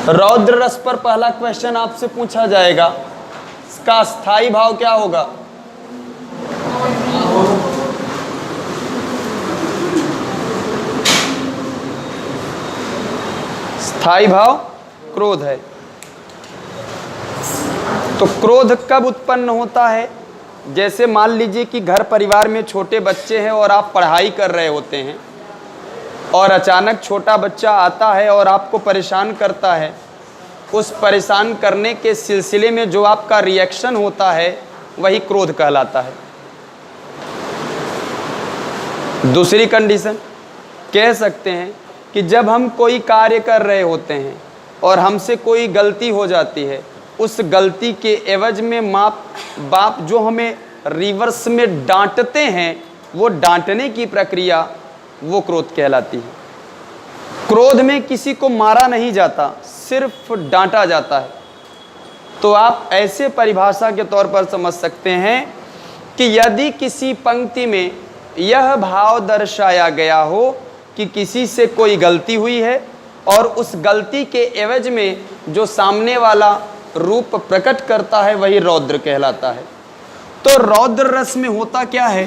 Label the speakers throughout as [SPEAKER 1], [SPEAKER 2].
[SPEAKER 1] रौद्र रस पर पहला क्वेश्चन आपसे पूछा जाएगा, इसका स्थायी भाव क्या होगा? स्थायी भाव क्रोध है। तो क्रोध कब उत्पन्न होता है? जैसे मान लीजिए कि घर परिवार में छोटे बच्चे हैं और आप पढ़ाई कर रहे होते हैं और अचानक छोटा बच्चा आता है और आपको परेशान करता है। उस परेशान करने के सिलसिले में जो आपका रिएक्शन होता है वही क्रोध कहलाता है। दूसरी कंडीशन कह सकते हैं कि जब हम कोई कार्य कर रहे होते हैं और हमसे कोई गलती हो जाती है, उस गलती के एवज में माँ बाप जो हमें रिवर्स में डांटते हैं, वो डांटने की प्रक्रिया वो क्रोध कहलाती है। क्रोध में किसी को मारा नहीं जाता, सिर्फ डांटा जाता है। तो आप ऐसे परिभाषा के तौर पर समझ सकते हैं कि यदि किसी पंक्ति में यह भाव दर्शाया गया हो कि किसी से कोई गलती हुई है और उस गलती के एवज में जो सामने वाला रूप प्रकट करता है वही रौद्र कहलाता है। तो रौद्र रस में होता क्या है?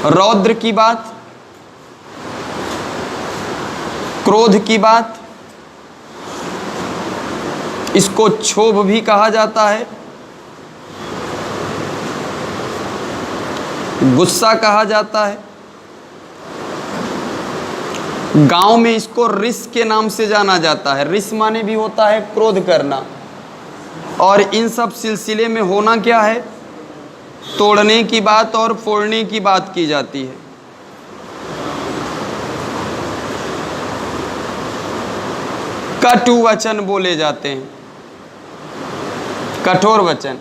[SPEAKER 1] रौद्र की बात, क्रोध की बात, इसको क्षोभ भी कहा जाता है, गुस्सा कहा जाता है, गांव में इसको रिस के नाम से जाना जाता है। रिस माने भी होता है क्रोध करना। और इन सब सिलसिले में होना क्या है? तोड़ने की बात और फोड़ने की बात की जाती है। कटु वचन बोले जाते हैं, कठोर वचन।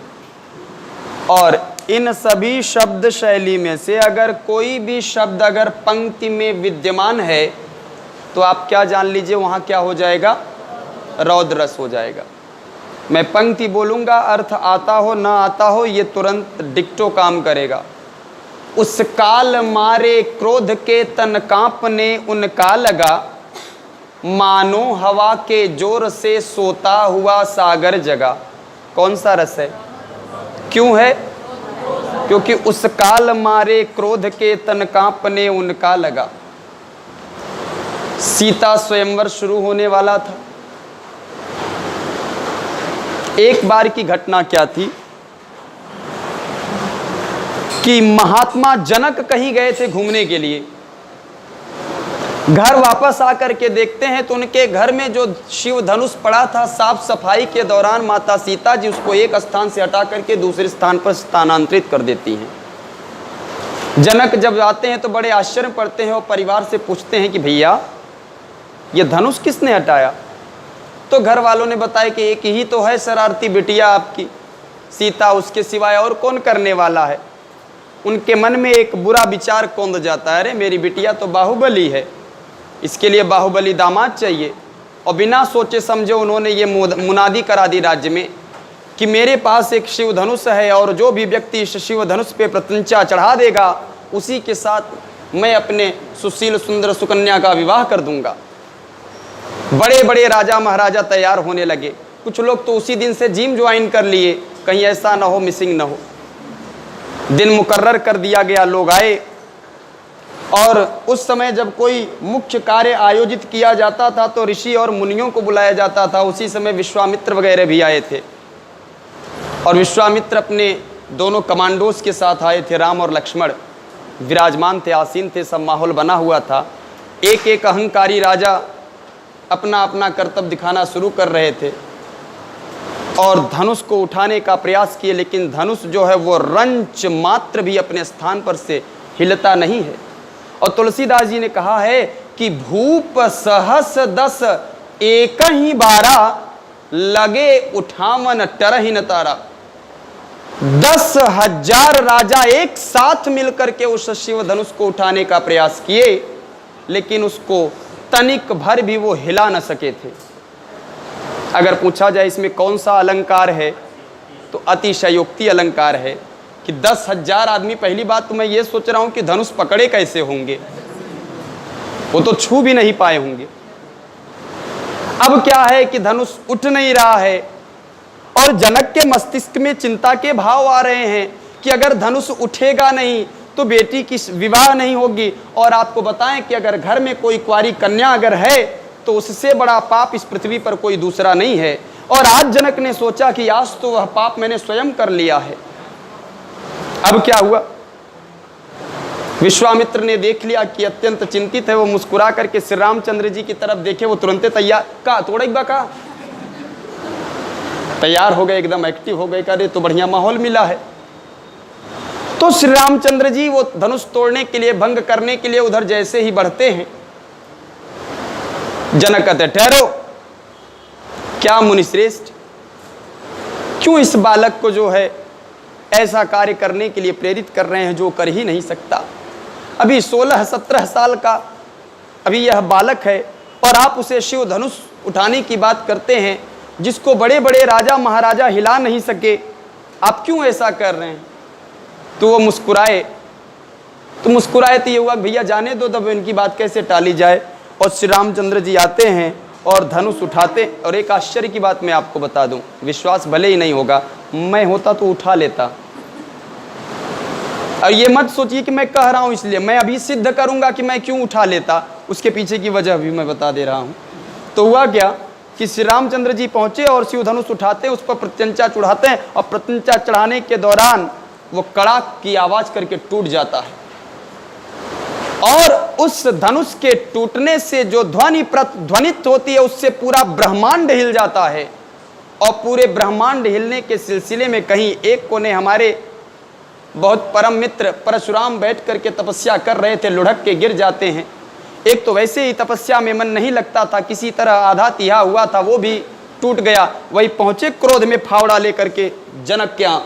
[SPEAKER 1] और इन सभी शब्द शैली में से अगर कोई भी शब्द अगर पंक्ति में विद्यमान है तो आप क्या जान लीजिए वहाँ क्या हो जाएगा? रौद्र रस हो जाएगा। मैं पंक्ति बोलूँगा, अर्थ आता हो ना आता हो ये तुरंत डिक्टो काम करेगा। उस काल मारे क्रोध के तन कांपने उनका लगा, मानो हवा के जोर से सोता हुआ सागर जगा। कौन सा रस है? क्यों है? क्योंकि उस काल मारे क्रोध के तन कांपने उनका लगा। सीता स्वयंवर शुरू होने वाला था। एक बार की घटना क्या थी कि महात्मा जनक कहीं गए थे घूमने के लिए। घर वापस आकर के देखते हैं तो उनके घर में जो शिव धनुष पड़ा था, साफ सफाई के दौरान माता सीता जी उसको एक स्थान से हटा करके दूसरे स्थान पर स्थानांतरित कर देती हैं। जनक जब आते हैं तो बड़े आश्चर्य पड़ते हैं और परिवार से पूछते हैं कि भैया ये धनुष किसने हटाया? तो घर वालों ने बताया कि एक ही तो है शरारती बिटिया आपकी सीता, उसके सिवाय और कौन करने वाला है। उनके मन में एक बुरा विचार कौंध जाता है, अरे मेरी बिटिया तो बाहुबली है, इसके लिए बाहुबली दामाद चाहिए। और बिना सोचे समझे उन्होंने ये मुनादी करा दी राज्य में कि मेरे पास एक शिव धनुष है और जो भी व्यक्ति इस शिव धनुष पे प्रत्यंचा चढ़ा देगा उसी के साथ मैं अपने सुशील सुंदर सुकन्या का विवाह कर दूंगा। बड़े बड़े राजा महाराजा तैयार होने लगे। कुछ लोग तो उसी दिन से जिम ज्वाइन कर लिए, कहीं ऐसा ना हो मिसिंग ना हो। दिन मुकर्रर कर दिया गया, लोग आए। और उस समय जब कोई मुख्य कार्य आयोजित किया जाता था तो ऋषि और मुनियों को बुलाया जाता था। उसी समय विश्वामित्र वगैरह भी आए थे और विश्वामित्र अपने दोनों कमांडोज के साथ आए थे। राम और लक्ष्मण विराजमान थे, आसीन थे, सब माहौल बना हुआ था। एक एक अहंकारी राजा अपना अपना कर्तव्य दिखाना शुरू कर रहे थे और धनुष को उठाने का प्रयास किए, लेकिन धनुष जो है वो रंच मात्र भी अपने स्थान पर से हिलता नहीं है। और तुलसीदास जी ने कहा है कि भूप सहस दस एक ही बारा, लगे उठावन टरहिन तारा। 10,000 राजा एक साथ मिलकर के उस शिव धनुष को उठाने का प्रयास किए, लेकिन उसको तनिक भर भी वो हिला न सके थे। अगर पूछा जाए इसमें कौन सा अलंकार है तो अतिशयोक्ति अलंकार है कि 10,000 आदमी, पहली बात तो मैं ये सोच रहा हूं कि धनुष पकड़े कैसे होंगे, वो तो छू भी नहीं पाए होंगे। अब क्या है कि धनुष उठ नहीं रहा है और जनक के मस्तिष्क में चिंता के भाव आ रहे हैं कि अगर धनुष उठेगा नहीं तो बेटी की विवाह नहीं होगी। और आपको बताएं कि अगर घर में कोई कुंवारी कन्या अगर है तो उससे बड़ा पाप इस पृथ्वी पर कोई दूसरा नहीं है। और आज जनक ने सोचा कि आज तो वह पाप मैंने स्वयं कर लिया है। अब क्या हुआ, विश्वामित्र ने देख लिया कि अत्यंत चिंतित है। वो मुस्कुरा करके श्री रामचंद्र जी की तरफ देखे, वो तुरंत तैयार का थोड़ा एक का तैयार हो गए, एकदम एक्टिव हो गए। करे तो बढ़िया माहौल मिला है। तो श्री रामचंद्र जी वो धनुष तोड़ने के लिए, भंग करने के लिए उधर जैसे ही बढ़ते हैं, जनक कहते ठहरो, क्या मुनिश्रेष्ठ, क्यों इस बालक को जो है ऐसा कार्य करने के लिए प्रेरित कर रहे हैं जो कर ही नहीं सकता। अभी 16-17 साल का अभी यह बालक है और आप उसे शिव धनुष उठाने की बात करते हैं, जिसको बड़े बड़े राजा महाराजा हिला नहीं सके, आप क्यों ऐसा कर रहे हैं। तो वो मुस्कुराए तो ये हुआ भैया जाने दो, तब इनकी बात कैसे टाली जाए। और श्री रामचंद्र जी आते हैं और धनुष उठाते। और एक आश्चर्य की बात मैं आपको बता दूं, विश्वास भले ही नहीं होगा, मैं होता तो उठा लेता। और ये मत सोचिए कि मैं कह रहा हूं इसलिए, मैं अभी सिद्ध करूंगा कि मैं क्यों उठा लेता, उसके पीछे की वजह भी मैं बता दे रहा हूं। तो हुआ क्या कि श्री रामचंद्र जी पहुंचे और शिव धनुष उठाते हैं, उस पर प्रत्यंचा चढ़ाते हैं और प्रत्यंचा चढ़ाने के दौरान वो कड़ाक की आवाज करके टूट जाता है। और उस धनुष के टूटने से जो ध्वनि प्रतिध्वनित होती है उससे पूरा ब्रह्मांड हिल जाता है। और पूरे ब्रह्मांड हिलने के सिलसिले में कहीं एक कोने हमारे बहुत परम मित्र परशुराम बैठ करके तपस्या कर रहे थे, लुढ़क के गिर जाते हैं। एक तो वैसे ही तपस्या में मन नहीं लगता था, किसी तरह आधा तिहा हुआ था, वो भी टूट गया। वही पहुंचे क्रोध में फावड़ा लेकर के जनक के यहाँ,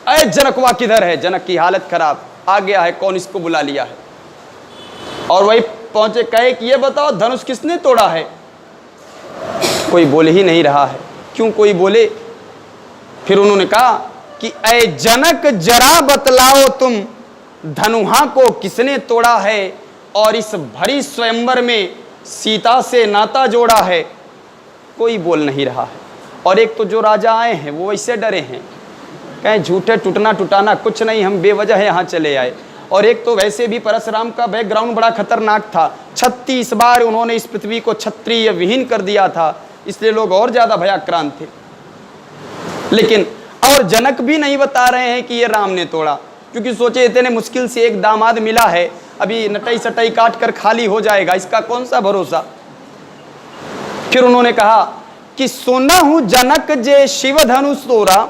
[SPEAKER 1] अरे जनकवा किधर है। जनक की हालत खराब, आ गया है, कौन इसको बुला लिया है। और वही पहुंचे, कहे कि ये बताओ धनुष किसने तोड़ा है। कोई बोल ही नहीं रहा है। क्यों कोई बोले। फिर उन्होंने कहा कि ऐ जनक जरा बतलाओ तुम, धनुहा को किसने तोड़ा है और इस भरी स्वयंवर में सीता से नाता जोड़ा है। कोई बोल नहीं रहा है। और एक तो जो राजा आए हैं वो वैसे डरे हैं, कहें झूठे टूटना टुटाना कुछ नहीं, हम बेवजह यहाँ चले आए। और एक तो वैसे भी परशुराम का बैकग्राउंड बड़ा खतरनाक था, 36 बार उन्होंने इस पृथ्वी को क्षत्रिय विहीन कर दिया था, इसलिए लोग और ज्यादा भयाक्रांत थे। लेकिन और जनक भी नहीं बता रहे हैं कि ये राम ने तोड़ा, क्योंकि सोचे इतने मुश्किल से एक दामाद मिला है, अभी नटई सटई काट कर खाली हो जाएगा, इसका कौन सा भरोसा। फिर उन्होंने कहा कि सुना हूं जनक जे शिव धनुष तोरा,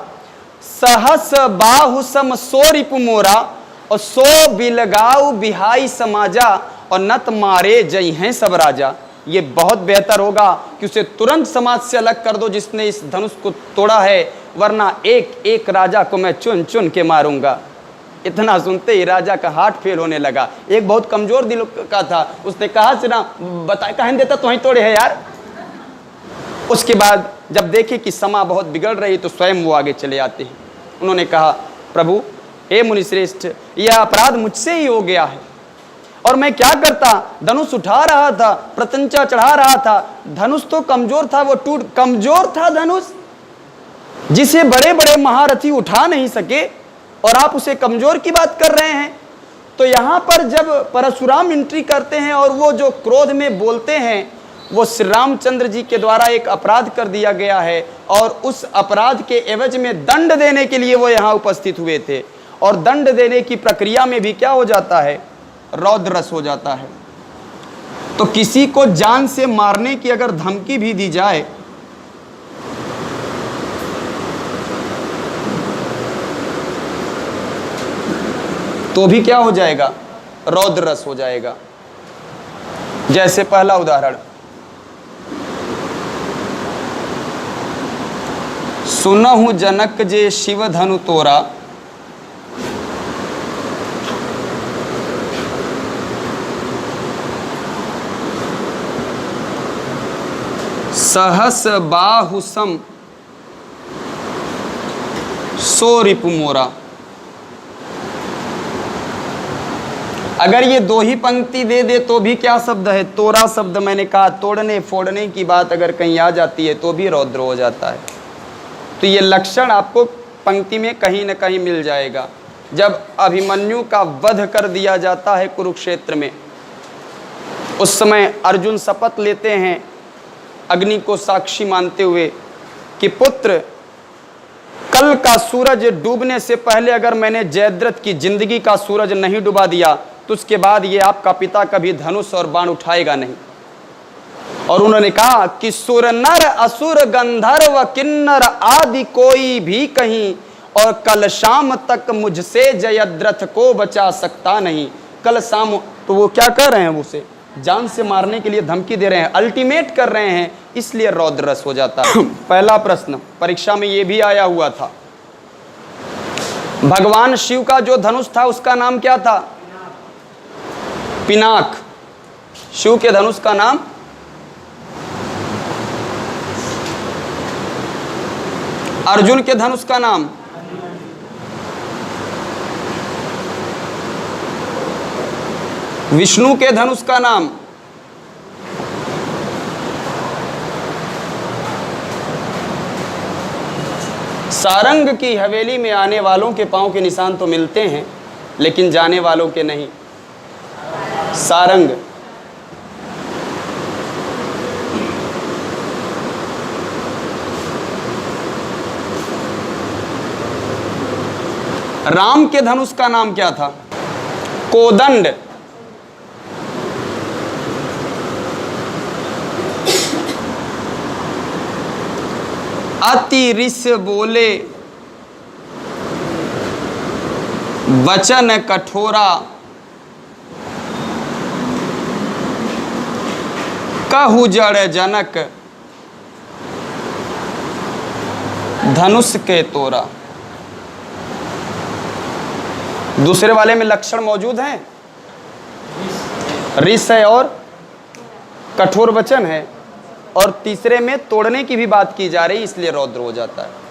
[SPEAKER 1] सहस बाहु सम सो रिपु मोरा, और सो बिलगाऊ बिहाई समाजा, और नत मारे जय हैं सब राजा। ये बहुत बेहतर होगा कि उसे तुरंत समाज से अलग कर दो जिसने इस धनुष को तोड़ा है, वरना एक एक राजा को मैं चुन चुन के मारूंगा। इतना सुनते ही राजा का हार्ट फेल होने लगा। एक बहुत कमजोर दिल का था, उसने कहा सिना बता कहने देता तो ही तोड़े है यार। उसके बाद जब देखे कि समा बहुत बिगड़ रही तो स्वयं वो आगे चले आते हैं। उन्होंने कहा प्रभु हे मुनिश्रेष्ठ, यह अपराध मुझसे ही हो गया है और मैं क्या करता, धनुष उठा रहा था, प्रत्यंचा चढ़ा रहा था, धनुष तो कमजोर था, वो टूट, कमजोर था धनुष जिसे बड़े बड़े महारथी उठा नहीं सके और आप उसे कमजोर की बात कर रहे हैं। तो यहां पर जब परशुराम एंट्री करते हैं और वो जो क्रोध में बोलते हैं, वो श्री रामचंद्र जी के द्वारा एक अपराध कर दिया गया है और उस अपराध के एवज में दंड देने के लिए वो यहाँ उपस्थित हुए थे। और दंड देने की प्रक्रिया में भी क्या हो जाता है, रौद्र रस हो जाता है। तो किसी को जान से मारने की अगर धमकी भी दी जाए तो भी क्या हो जाएगा, रौद्र रस हो जाएगा। जैसे पहला उदाहरण, सुनहु जनक जे शिव धनु तोरा, सहस बाहु सम सो रिपु मोरा। अगर ये दो ही पंक्ति दे दे तो भी क्या शब्द है? तोरा शब्द। मैंने कहा तोड़ने फोड़ने की बात अगर कहीं आ जाती है तो भी रौद्र हो जाता है। तो ये लक्षण आपको पंक्ति में कहीं न कहीं मिल जाएगा। जब अभिमन्यु का वध कर दिया जाता है कुरुक्षेत्र में, उस समय अर्जुन शपथ लेते हैं अग्नि को साक्षी मानते हुए कि पुत्र, कल का सूरज डूबने से पहले अगर मैंने जयद्रथ की जिंदगी का सूरज नहीं डुबा दिया तो उसके बाद ये आपका पिता कभी धनुष और बाण उठाएगा नहीं। और उन्होंने कहा कि सुर नर असुर गंधर्व किन्नर आदि कोई भी कहीं, और कल शाम तक मुझसे जयद्रथ को बचा सकता नहीं। कल शाम, तो वो क्या कर रहे हैं? वो उसे जान से मारने के लिए धमकी दे रहे हैं, अल्टीमेट कर रहे हैं, इसलिए रौद्र रस हो जाता है। पहला प्रश्न परीक्षा में ये भी आया हुआ था, भगवान शिव का जो धनुष था उसका नाम क्या था? पिनाक। शिव के धनुष का नाम? अर्जुन के धनुष का नाम? विष्णु के धनुष का नाम? सारंग की हवेली में आने वालों के पांव के निशान तो मिलते हैं लेकिन जाने वालों के नहीं। सारंग। राम के धनुष का नाम क्या था? कोदंड। अति रिस बोले वचन कठोरा, कहु जड़ जनक धनुष के तोरा। दूसरे वाले में लक्षण मौजूद हैं, रिस है और कठोर वचन है, और तीसरे में तोड़ने की भी बात की जा रही, इसलिए रौद्र हो जाता है।